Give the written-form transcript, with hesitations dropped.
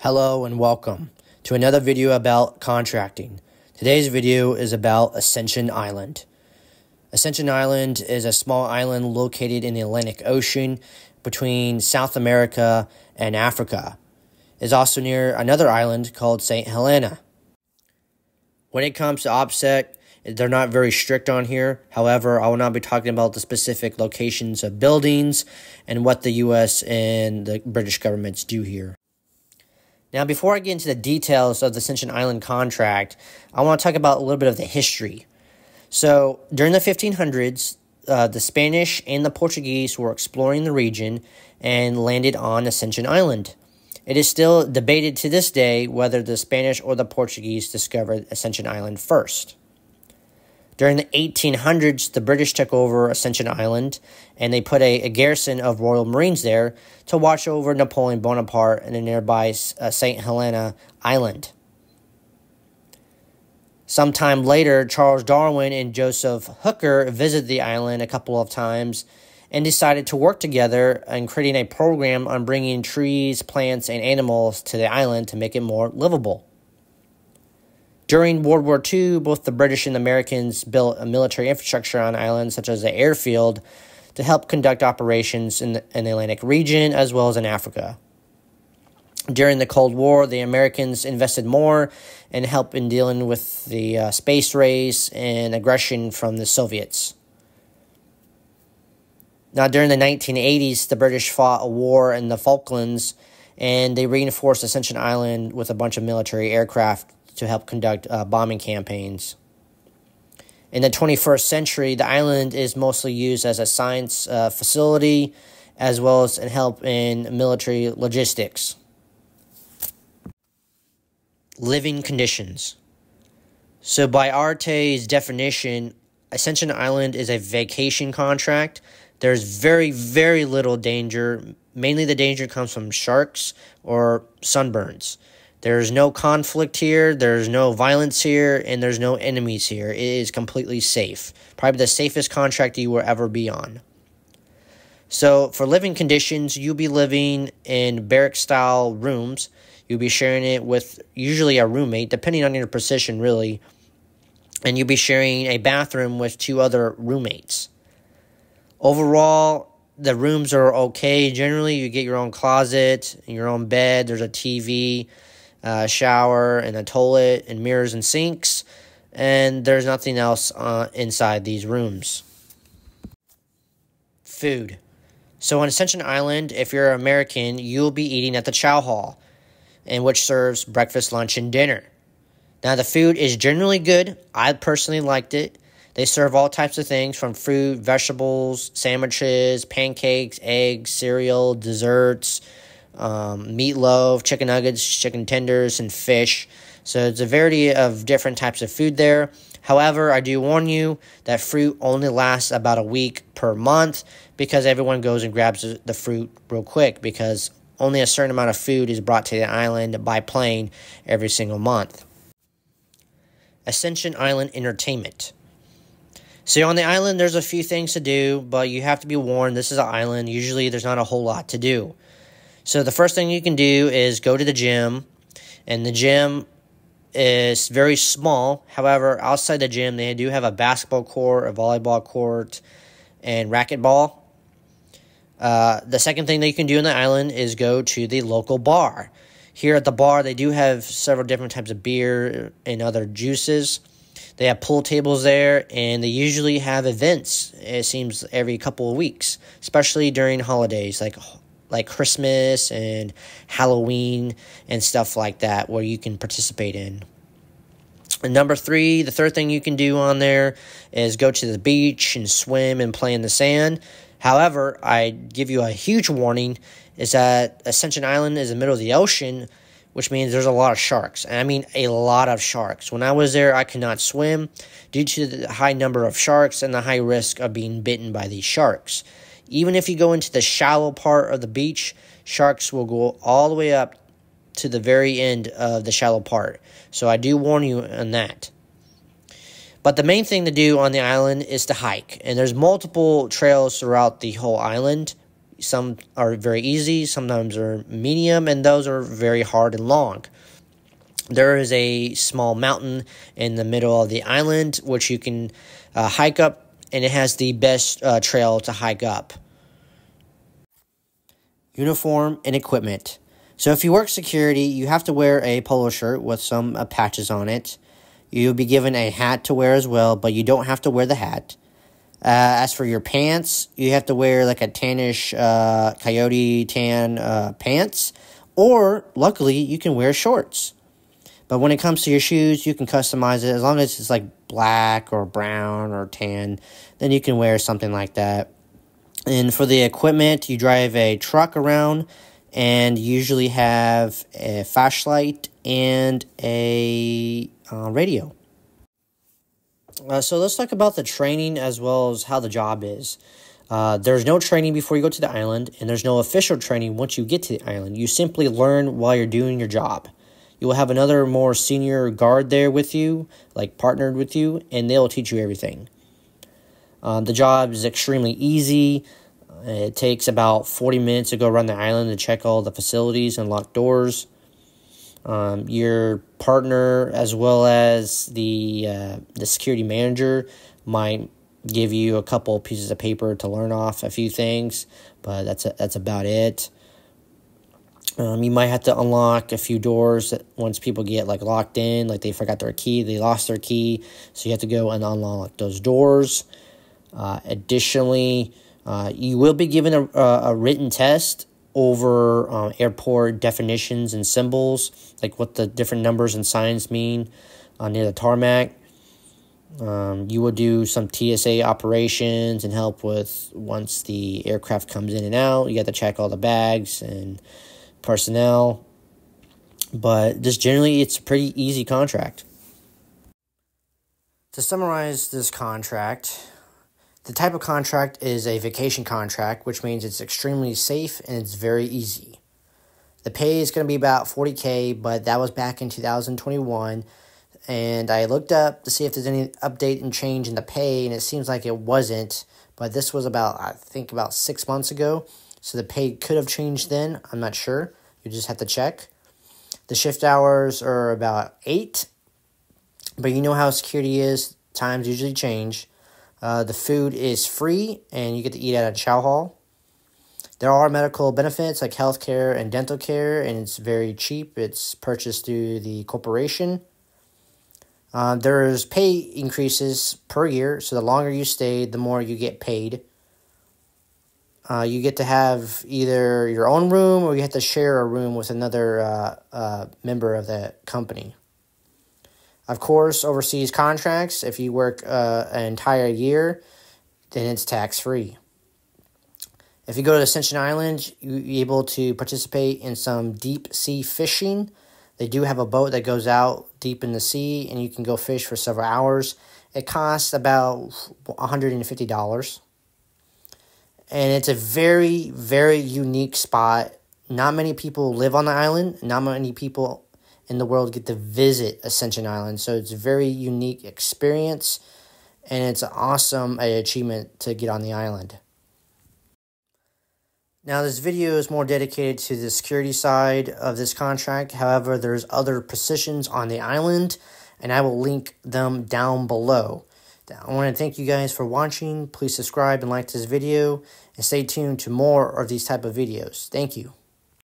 Hello and welcome to another video about contracting. Today's video is about Ascension Island. Ascension Island is a small island located in the Atlantic Ocean between South America and Africa. It's also near another island called St. Helena. When it comes to OPSEC, they're not very strict on here. However, I will not be talking about the specific locations of buildings and what the U.S. and the British governments do here. Now, before I get into the details of the Ascension Island contract, I want to talk about a little bit of the history. So, during the 1500s, the Spanish and the Portuguese were exploring the region and landed on Ascension Island. It is still debated to this day whether the Spanish or the Portuguese discovered Ascension Island first. During the 1800s, the British took over Ascension Island, and they put a garrison of Royal Marines there to watch over Napoleon Bonaparte and the nearby St. Helena Island. Sometime later, Charles Darwin and Joseph Hooker visited the island a couple of times and decided to work together in creating a program on bringing trees, plants, and animals to the island to make it more livable. During World War II, both the British and the Americans built a military infrastructure on islands, such as the airfield, to help conduct operations in the Atlantic region as well as in Africa. During the Cold War, the Americans invested more and helped in dealing with the space race and aggression from the Soviets. Now, during the 1980s, the British fought a war in the Falklands, and they reinforced Ascension Island with a bunch of military aircraft to help conduct bombing campaigns. In the 21st century, the island is mostly used as a science facility as well as help in military logistics. Living conditions. So by Arete's definition, Ascension Island is a vacation contract. There's very, very little danger. Mainly the danger comes from sharks or sunburns. There's no conflict here, there's no violence here, and there's no enemies here. It is completely safe. Probably the safest contract you will ever be on. So, for living conditions, you'll be living in barrack-style rooms. You'll be sharing it with usually a roommate, depending on your position, really. And you'll be sharing a bathroom with two other roommates. Overall, the rooms are okay. Generally, you get your own closet, your own bed, there's a TV, shower, and a toilet, and mirrors and sinks, and there's nothing else inside these rooms. Food. So on Ascension Island, if you're American, you'll be eating at the Chow Hall, and which serves breakfast, lunch, and dinner. Now, the food is generally good. I personally liked it. They serve all types of things from fruit, vegetables, sandwiches, pancakes, eggs, cereal, desserts, meatloaf, chicken nuggets, chicken tenders, and fish. So it's a variety of different types of food there. However, I do warn you that fruit only lasts about a week per month because everyone goes and grabs the fruit real quick because only a certain amount of food is brought to the island by plane every single month. Ascension Island Entertainment. So on the island, there's a few things to do, but you have to be warned, this is an island. Usually there's not a whole lot to do. So the first thing you can do is go to the gym, and the gym is very small. However, outside the gym, they do have a basketball court, a volleyball court, and racquetball. The second thing that you can do on the island is go to the local bar. Here at the bar, they do have several different types of beer and other juices. They have pool tables there, and they usually have events, it seems, every couple of weeks, especially during holidays like Christmas and Halloween and stuff like that where you can participate in. And number 3, the third thing you can do on there is go to the beach and swim and play in the sand. However, I give you a huge warning is that Ascension Island is in the middle of the ocean, which means there's a lot of sharks. And I mean a lot of sharks. When I was there, I could not swim due to the high number of sharks and the high risk of being bitten by these sharks. Even if you go into the shallow part of the beach, sharks will go all the way up to the very end of the shallow part. So I do warn you on that. But the main thing to do on the island is to hike. And there's multiple trails throughout the whole island. Some are very easy, sometimes are medium, and those are very hard and long. There is a small mountain in the middle of the island, which you can hike up, and it has the best trail to hike up. Uniform and equipment. So if you work security, you have to wear a polo shirt with some patches on it. You'll be given a hat to wear as well, but you don't have to wear the hat. As for your pants, you have to wear like a tannish coyote tan pants, or luckily you can wear shorts. But when it comes to your shoes, you can customize it. As long as it's like black or brown or tan, then you can wear something like that. And for the equipment, you drive a truck around and usually have a flashlight and a radio. So let's talk about the training as well as how the job is. There's no training before you go to the island, and there's no official training once you get to the island. You simply learn while you're doing your job. You will have another more senior guard there with you, like partnered with you, and they'll teach you everything. The job is extremely easy. It takes about 40 minutes to go around the island to check all the facilities and lock doors. Your partner, as well as the security manager, might give you a couple pieces of paper to learn off a few things, but that's about it. You might have to unlock a few doors once people get like locked in, like they forgot their key, they lost their key, so you have to go and unlock those doors. Additionally, you will be given a written test over airport definitions and symbols, like what the different numbers and signs mean near the tarmac. You will do some TSA operations and help with once the aircraft comes in and out. You have to check all the bags and personnel. But just generally, it's a pretty easy contract. To summarize this contract, the type of contract is a vacation contract, which means it's extremely safe and it's very easy. The pay is going to be about $40K, but that was back in 2021. And I looked up to see if there's any update and change in the pay, and it seems like it wasn't. But this was about 6 months ago. So the pay could have changed then. I'm not sure. You just have to check. The shift hours are about 8. But you know how security is. Times usually change. The food is free, and you get to eat at a chow hall. There are medical benefits like health care and dental care, and it's very cheap. It's purchased through the corporation. There's pay increases per year, so the longer you stay, the more you get paid. You get to have either your own room or you have to share a room with another member of the company. Of course, overseas contracts, if you work an entire year, then it's tax-free. If you go to Ascension Island, you're able to participate in some deep sea fishing. They do have a boat that goes out deep in the sea, and you can go fish for several hours. It costs about $150. And it's a very, very unique spot. Not many people live on the island. Not many people in the world get to visit Ascension Island. So it's a very unique experience, and it's an awesome achievement to get on the island. Now, this video is more dedicated to the security side of this contract. However, there's other positions on the island, and I will link them down below. I want to thank you guys for watching. Please subscribe and like this video, and stay tuned to more of these type of videos. Thank you.